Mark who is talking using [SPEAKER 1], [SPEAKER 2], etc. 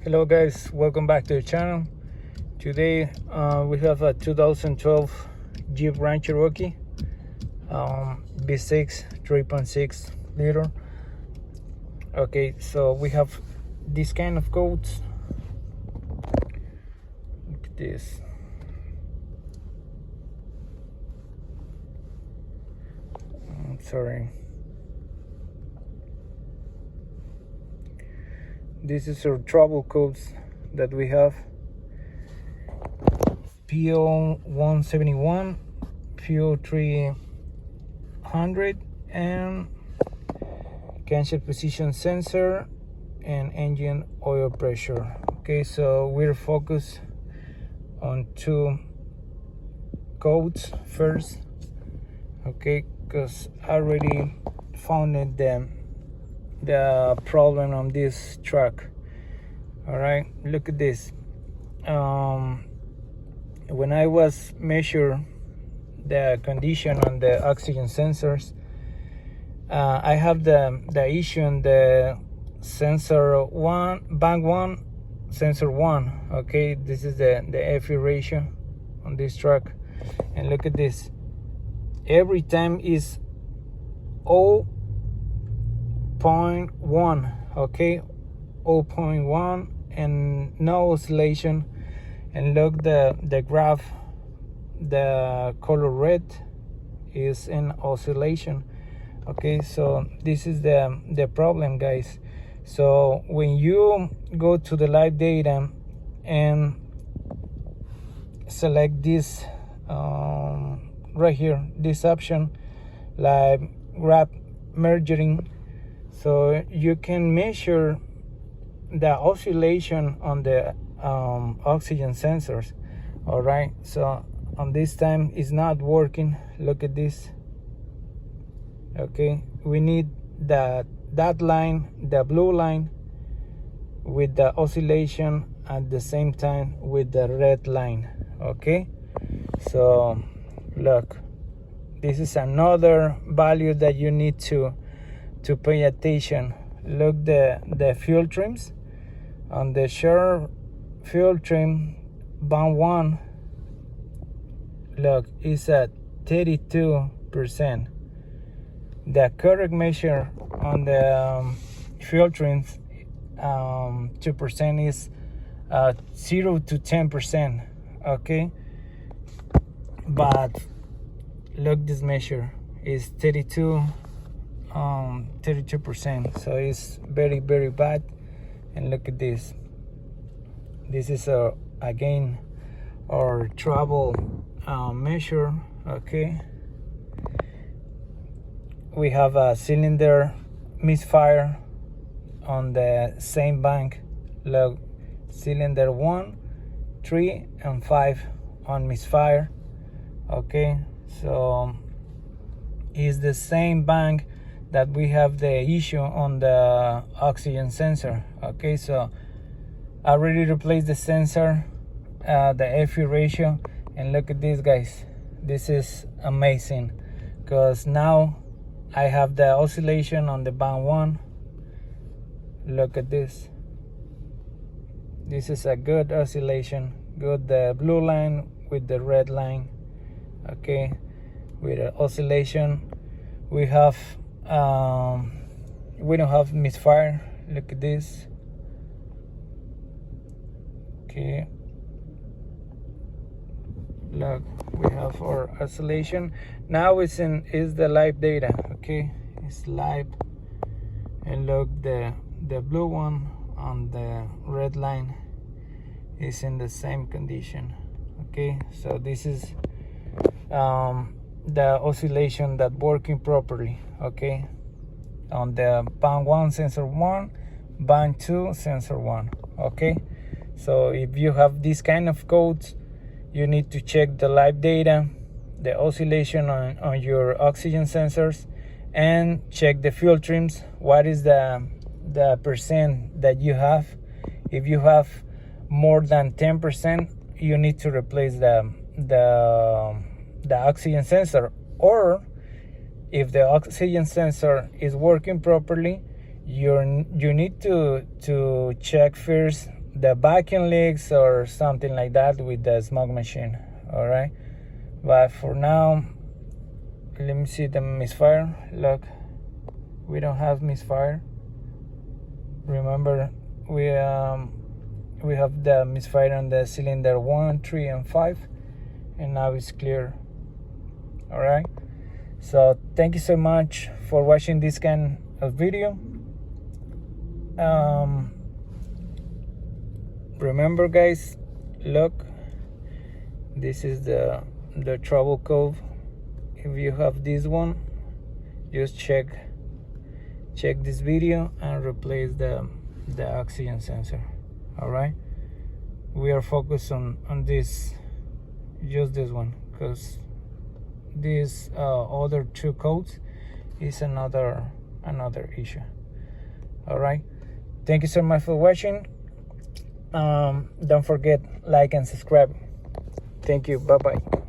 [SPEAKER 1] Hello guys, welcome back to the channel. Today we have a 2012 Jeep Grand Cherokee V6 3.6 liter. Okay, so we have this kind of codes. Look at this. Sorry. This is our trouble codes that we have. P0171, P0300, and cancel position sensor and engine oil pressure. Okay, so we're focused on two codes first. Okay, because I already found the problem on this truck. All right, look at this. When I was measure the condition on the oxygen sensors, I have the issue on the sensor one, bank one, sensor one. Okay, this is the FE ratio on this truck, and look at this. Every time is 0.1, okay, 0.1, and no oscillation. And look, the graph, the color red is in oscillation. Okay, so this is the problem, guys. So when you go to the live data and select this right here, this option, like graph merging, so you can measure the oscillation on the oxygen sensors. All right, so on this time it's not working. Look at this. Okay, we need that line, the blue line, with the oscillation at the same time with the red line. Okay, so look, this is another value that you need to pay attention. Look, the fuel trims on the short fuel trim band 1, look, is at 32%. The correct measure on the fuel trims 2% is 0 to 10%. Okay, but look, this measure is 32%, so it's very bad. And look at this. This is again our trouble measure. Okay, we have a cylinder misfire on the same bank. Look, cylinder 1, 3, and 5 on misfire. Okay, so it's the same bank that we have the issue on the oxygen sensor. Okay, so I already replaced the sensor, the FE ratio, and look at this, guys. This is amazing, because now I have the oscillation on the band 1. Look at this. This is a good oscillation, good, the blue line with the red line. Okay, with the oscillation, we have we don't have misfire. Look at this. Okay, look, we have our oscillation. Now is the live data. Okay, it's live, and look, the blue one on the red line is in the same condition. Okay, so this is the oscillation that working properly. Okay, on the band 1 sensor 1, band 2 sensor 1. Okay, so if you have this kind of codes, you need to check the live data, the oscillation on your oxygen sensors, and check the fuel trims. What is the percent that you have? If you have more than 10%, you need to replace the oxygen sensor. Or if the oxygen sensor is working properly, you need to check first the vacuum leaks or something like that with the smoke machine. All right, but for now, let me see the misfire. Look, we don't have misfire. Remember, we have the misfire on the cylinder 1, 3, and 5, and now it's clear. All right, so thank you so much for watching this kind of video. Remember, guys, look, this is the trouble code. If you have this one, just check this video and replace the oxygen sensor. All right, we are focused on this, just this one, because these other two codes is another issue. All right, thank you so much for watching. Don't forget, like and subscribe. Thank you. Bye bye.